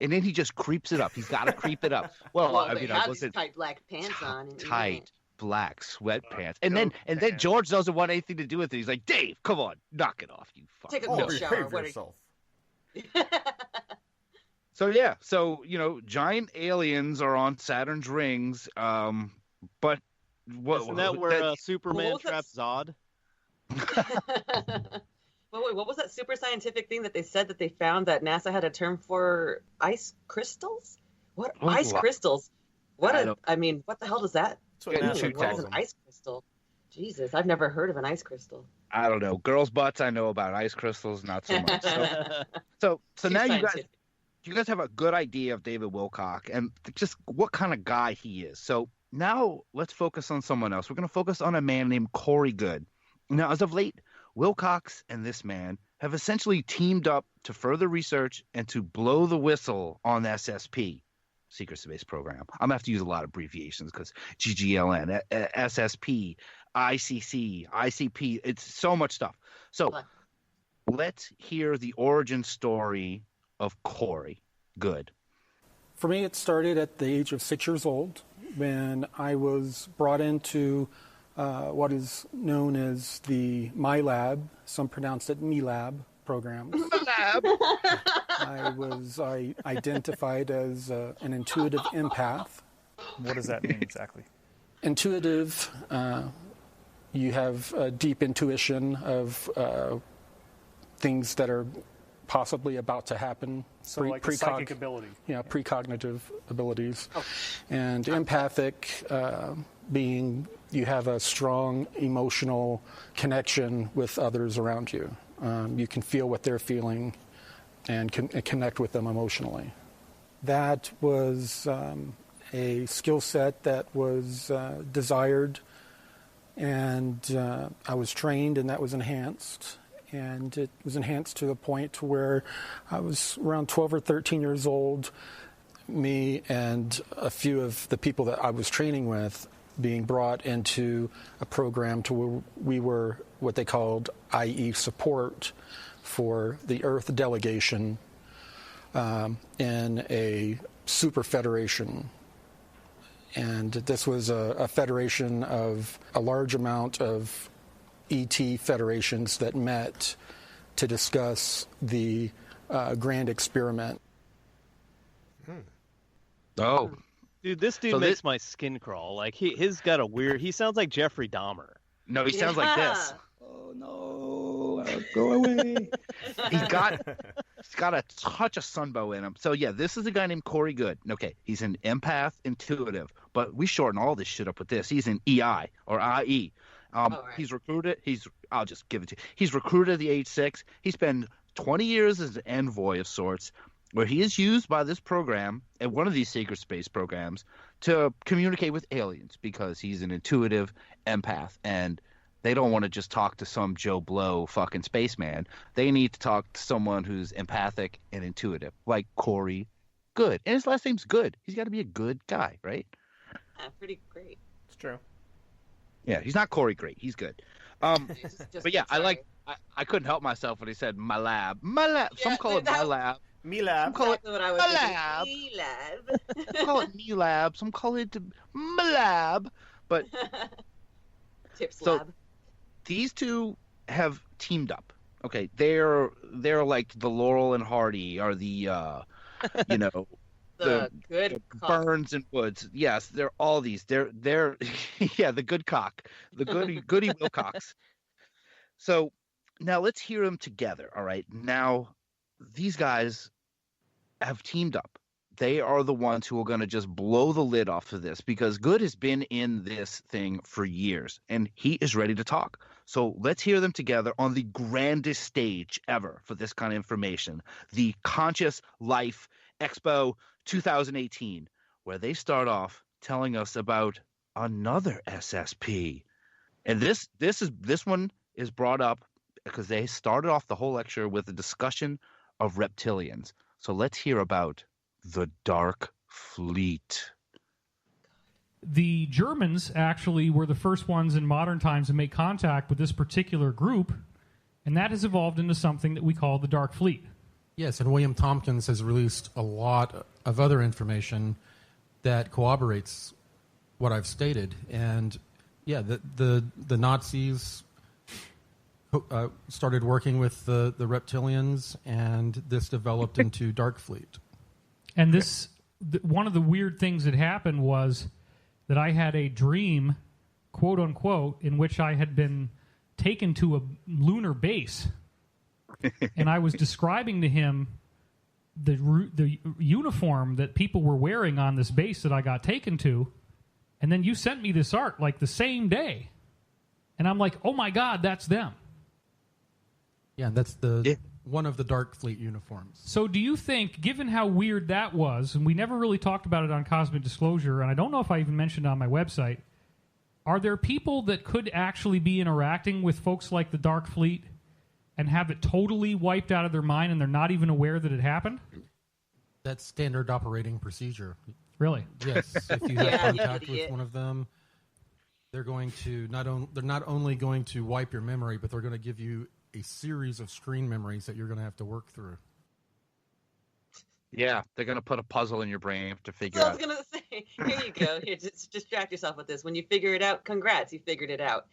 And then he just creeps it up. He's got to creep it up. Well, I mean, I wasn't tight black pants on. Tight black sweatpants. And then George doesn't want anything to do with it. He's like, Dave, come on, knock it off, you fuck. Take a cold shower. Yourself. So giant aliens are on Saturn's rings. But isn't that where Superman traps Zod? Wait, what was that super scientific thing that they said that they found that NASA had a term for? Ice crystals? What ice crystals? What the hell does that? What is an ice crystal? Jesus, I've never heard of an ice crystal. I don't know. Girls' butts I know about. Ice crystals, not so much. So now you guys have a good idea of David Wilcock and just what kind of guy he is. So now let's focus on someone else. We're going to focus on a man named Corey Goode. Now, as of late, Wilcox and this man have essentially teamed up to further research and to blow the whistle on SSP, Secret Space Program. I'm going to have to use a lot of abbreviations because GGLN, SSP, ICC, ICP, it's so much stuff. So let's hear the origin story of Corey Goode. For me, it started at the age of 6 years old when I was brought into what is known as the MyLab, some pronounce it MeLab programs. I identified as an intuitive empath. What does that mean exactly? Intuitive, you have a deep intuition of things that are possibly about to happen. So like psychic ability. Yeah, precognitive abilities. Oh. And empathic being you have a strong emotional connection with others around you. You can feel what they're feeling and connect with them emotionally. That was a skill set that was desired, and I was trained, and that was enhanced. And it was enhanced to the point where I was around 12 or 13 years old, me and a few of the people that I was training with being brought into a program to where we were what they called IE support for the Earth delegation in a super federation. And this was a federation of a large amount of ET federations that met to discuss the grand experiment. Oh. Dude, this dude makes my skin crawl. Like, he's got a weird... He sounds like Jeffrey Dahmer. No, he sounds like this. Oh, no. Go away. He's got a touch of Sunbow in him. So, yeah, this is a guy named Corey Goode. Okay, he's an empath intuitive, but we shorten all this shit up with this. He's an EI, or IE. Right. He's recruited. I'll just give it to you. He's recruited at the age 6. He spent 20 years as an envoy of sorts, where he is used by this program and one of these secret space programs to communicate with aliens because he's an intuitive empath, and they don't want to just talk to some Joe Blow fucking spaceman. They need to talk to someone who's empathic and intuitive, like Corey Goode. And his last name's Good. He's got to be a good guy, right? Pretty great. It's true. Yeah, he's not Corey Great. He's good. But yeah, I couldn't help myself when he said my lab. My lab. Yeah, some call it my lab. Me lab. Some call it what I was my lab. Me lab. Some call it me lab. Some call it my lab. But Tips so lab. These two have teamed up. Okay, they're like the Laurel and Hardy, or the the good Burns and Woods. Yes, they're all these. They're yeah, the good cock, the goody Wilcox. So now let's hear them together. All right, now these guys have teamed up. They are the ones who are going to just blow the lid off of this, because Goode has been in this thing for years and he is ready to talk. So let's hear them together on the grandest stage ever for this kind of information, the Conscious Life Expo 2018, where they start off telling us about another SSP. And this one is brought up because they started off the whole lecture with a discussion of reptilians. So let's hear about the Dark Fleet. The Germans actually were the first ones in modern times to make contact with this particular group, and that has evolved into something that we call the Dark Fleet. Yes, and William Tompkins has released a lot of other information that corroborates what I've stated. And yeah, the Nazis started working with the reptilians, and this developed into Dark Fleet. And one of the weird things that happened was that I had a dream, quote unquote, in which I had been taken to a lunar base. And I was describing to him the uniform that people were wearing on this base that I got taken to, and then you sent me this art like the same day, and I'm like, oh my God, that's them. Yeah, that's one of the Dark Fleet uniforms. So do you think, given how weird that was, and we never really talked about it on Cosmic Disclosure, and I don't know if I even mentioned it on my website, are there people that could actually be interacting with folks like the Dark Fleet and have it totally wiped out of their mind and they're not even aware that it happened? That's standard operating procedure. Really? Yes. If you have contact with one of them, they're going to they're not only going to wipe your memory, but they're going to give you a series of screen memories that you're going to have to work through. Yeah, they're going to put a puzzle in your brain to figure so out. I was going to say, here you go. Here, just distract yourself with this. When you figure it out, congrats, you figured it out.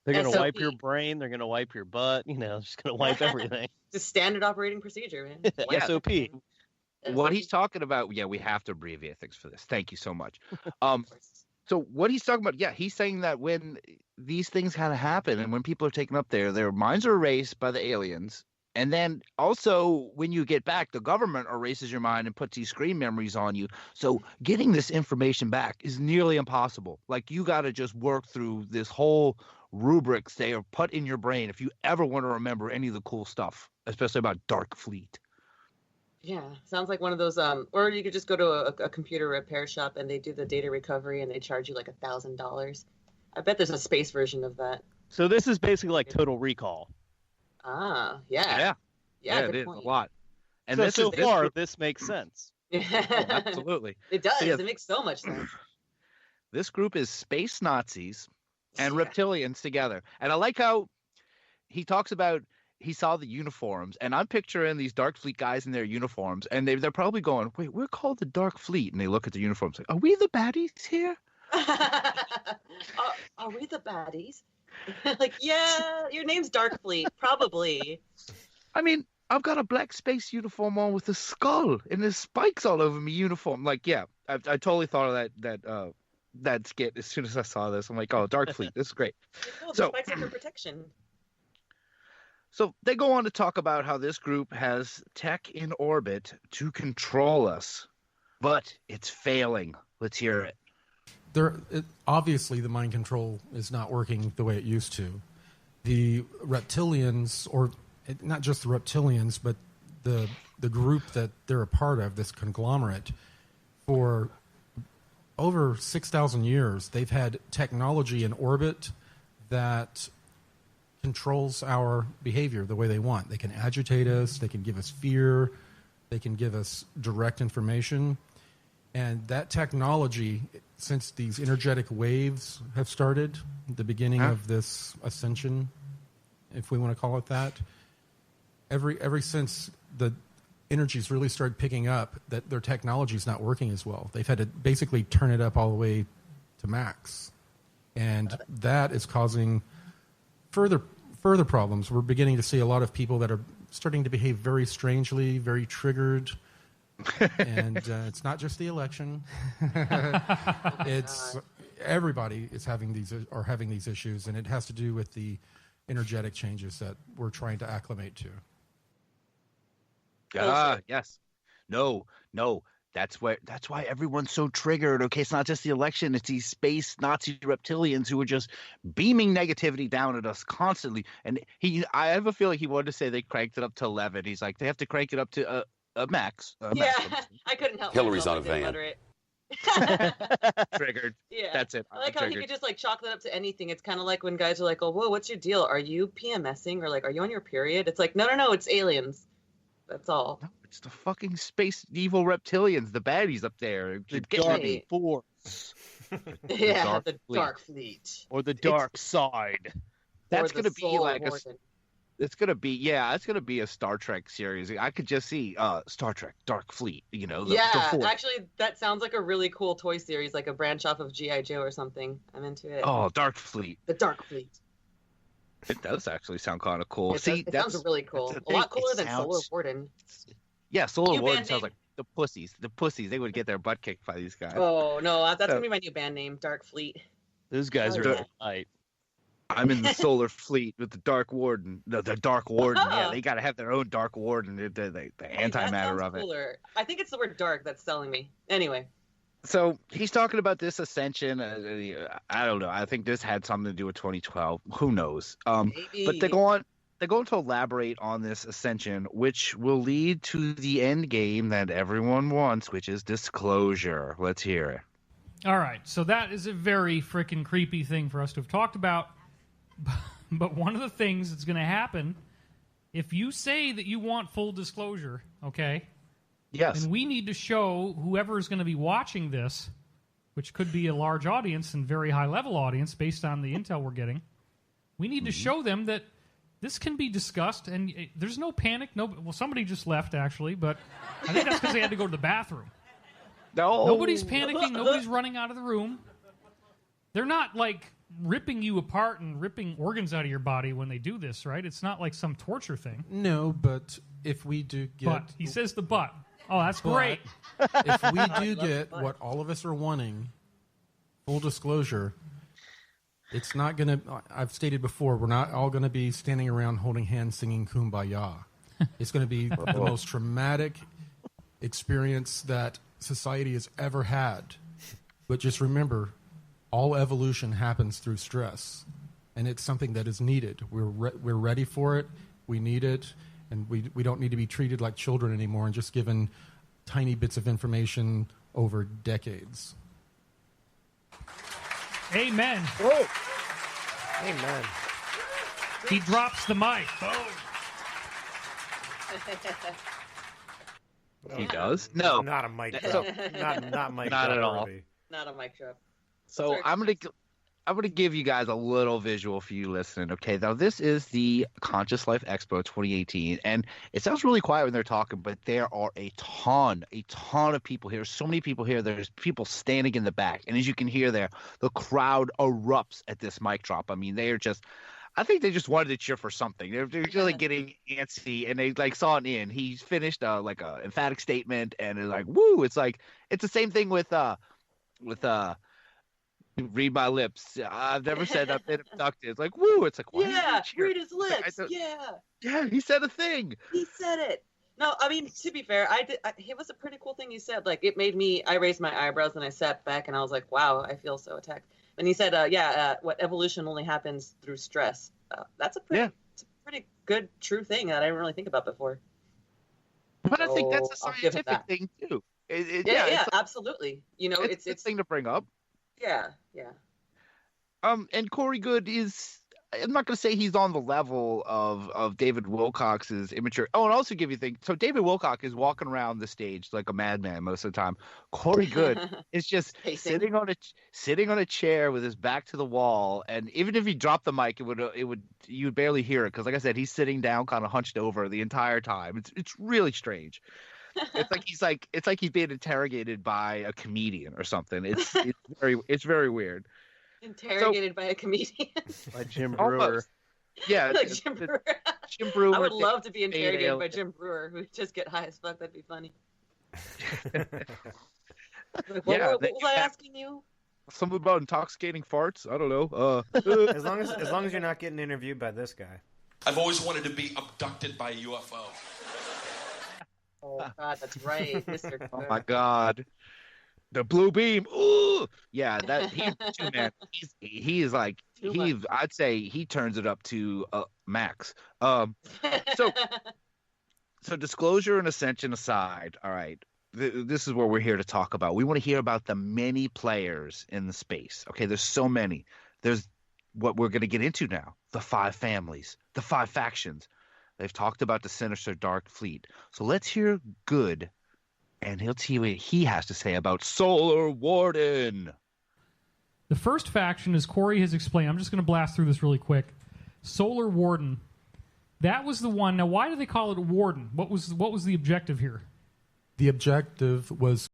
They're going to SOP. wipe your brain. They're going to wipe your butt. Just going to wipe everything. Just standard operating procedure, man. Yeah. SOP. What he's talking about, we have to abbreviate things for this. Thank you so much. So what he's talking about, he's saying that when these things kind of happen and when people are taken up there, their minds are erased by the aliens. And then also when you get back, the government erases your mind and puts these screen memories on you. So getting this information back is nearly impossible. Like, you got to just work through this whole rubrics they are put in your brain if you ever want to remember any of the cool stuff, especially about Dark Fleet. Yeah, sounds like one of those, or you could just go to a computer repair shop and they do the data recovery and they charge you like $1,000. I bet there's a space version of that. So this is basically like Total Recall. Ah, yeah. Yeah, good it is point. a lot. And so far, this makes sense. Oh, absolutely. It does. So, yeah, it makes so much sense. This group is space Nazis and reptilians together. And I like how he talks about he saw the uniforms, and I'm picturing these Dark Fleet guys in their uniforms, and they're probably going, wait, we're called the Dark Fleet. And they look at the uniforms like, are we the baddies here? Are we the baddies? Like, yeah, your name's Dark Fleet, probably. I mean, I've got a black space uniform on with a skull, and there's spikes all over my uniform. Like, yeah, I totally thought of that skit as soon as I saw this. I'm like, oh, Dark Fleet, this is great. Oh, the spikes are for protection. So they go on to talk about how this group has tech in orbit to control us, but it's failing. Let's hear it. Obviously, the mind control is not working the way it used to. The reptilians, or not just the reptilians, but the group that they're a part of, this conglomerate, for over 6,000 years, they've had technology in orbit that controls our behavior the way they want. They can agitate us, they can give us fear, they can give us direct information. And that technology, since these energetic waves have started, the beginning of this ascension, if we want to call it that, ever since the energies really started picking up, that their technology is not working as well. They've had to basically turn it up all the way to max. And that is causing further problems. We're beginning to see a lot of people that are starting to behave very strangely, very triggered. And it's not just the election. It's everybody is having these issues, and it has to do with the energetic changes that we're trying to acclimate to. Yes. No. That's why everyone's so triggered. Okay, it's not just the election; it's these space Nazi reptilians who are just beaming negativity down at us constantly. And I have a feeling he wanted to say they cranked it up to 11. He's like, they have to crank it up to a max. I couldn't help Hillary's myself. on a van. Triggered. Yeah, That's it. I like how he could just like chalk that up to anything. It's kind of like when guys are like, "Oh, whoa, what's your deal? Are you PMSing or like, are you on your period?" It's like, no, it's aliens. That's all. No, it's the fucking space evil reptilians, the baddies up there. The Dark Force. The Dark Fleet. Or the Dark Side. That's going to be like It's gonna be a Star Trek series. I could just see Star Trek Dark Fleet. The actually, that sounds like a really cool toy series, like a branch off of G.I. Joe or something. I'm into it. Oh, Dark Fleet. The Dark Fleet. It does actually sound kind of cool. It sounds really cool. A lot cooler than Solar Warden. Yeah, Solar Warden sounds like the pussies. The pussies, they would get their butt kicked by these guys. Oh no, that's gonna be my new band name, Dark Fleet. Those guys are tight. I'm in the Solar Fleet with the Dark Warden. The Dark Warden. Yeah, they got to have their own Dark Warden. The antimatter of it. Cooler. I think it's the word dark that's selling me. Anyway. So he's talking about this ascension. I don't know. I think this had something to do with 2012. Who knows? Maybe. But they're going to elaborate on this ascension, which will lead to the end game that everyone wants, which is disclosure. Let's hear it. All right. So that is a very freaking creepy thing for us to have talked about. But one of the things that's going to happen, if you say that you want full disclosure, okay? Yes. And we need to show whoever is going to be watching this, which could be a large audience and very high-level audience based on the intel we're getting, we need to show them that this can be discussed, and there's no panic. Well, somebody just left, actually, but I think that's because they had to go to the bathroom. No. Nobody's panicking. Nobody's running out of the room. They're not, ripping you apart and ripping organs out of your body when they do this, right? It's not like some torture thing. No, but if we do get... But. He says the but. Oh, that's great. If we do get what all of us are wanting, full disclosure, it's not going to... I've stated before, we're not all going to be standing around holding hands singing Kumbaya. It's going to be the most traumatic experience that society has ever had. But just remember... all evolution happens through stress, and it's something that is needed. We're ready for it. We need it, and we don't need to be treated like children anymore and just given tiny bits of information over decades. Amen. Whoa. Amen. He drops the mic. Oh. He does? No. Not a mic drop. Not mic Not drop at all. worthy. Not a mic drop. So I'm gonna give you guys a little visual for you listening. Okay, now this is the Conscious Life Expo 2018, and it sounds really quiet when they're talking, but there are a ton of people here. So many people here. There's people standing in the back, and as you can hear there, the crowd erupts at this mic drop. I mean, they are just. I think they just wanted to cheer for something. They're really getting antsy, and they saw it in. He finished a emphatic statement, and it's like, woo! It's the same thing with read my lips. I've never said I've been abducted. It's like, woo! It's like, why read his lips. Yeah, he said a thing. He said it. No, I mean, to be fair, it was a pretty cool thing he said. It made me. I raised my eyebrows and I sat back and I was like, wow, I feel so attacked. And he said, what evolution only happens through stress. That's a pretty good, true thing that I didn't really think about before. But I think that's a scientific thing too. Absolutely. It's a thing to bring up. Yeah. And Corey Good is, I'm not going to say he's on the level of David Wilcock's immature. Oh, and also give you a thing. So David Wilcock is walking around the stage like a madman most of the time. Corey Good is just sitting on a chair with his back to the wall, and even if he dropped the mic, you'd barely hear it because, like I said, he's sitting down, kind of hunched over the entire time. It's really strange. It's like he's being interrogated by a comedian or something. It's very weird. Interrogated by a comedian. By Jim Brewer. Almost. Yeah, like Jim Brewer. Jim Brewer. I would love to be interrogated by Jim Brewer, who'd just get high as fuck. That'd be funny. What was I asking you? Something about intoxicating farts. I don't know. As long as you're not getting interviewed by this guy. I've always wanted to be abducted by a UFO. Oh God, that's right, Mr. Oh my God, the blue beam. Ooh, yeah, that he's too man. I'd say he turns it up to max. So disclosure and ascension aside, all right. This is what we're here to talk about. We want to hear about the many players in the space. Okay, there's so many. There's what we're going to get into now: the 5 families, the 5 factions. They've talked about the sinister Dark Fleet. So let's hear Good, and he'll tell you what he has to say about Solar Warden. The first faction, as Corey has explained, I'm just going to blast through this really quick. Solar Warden That was the one. Now, why do they call it a warden? What was the objective here? The objective was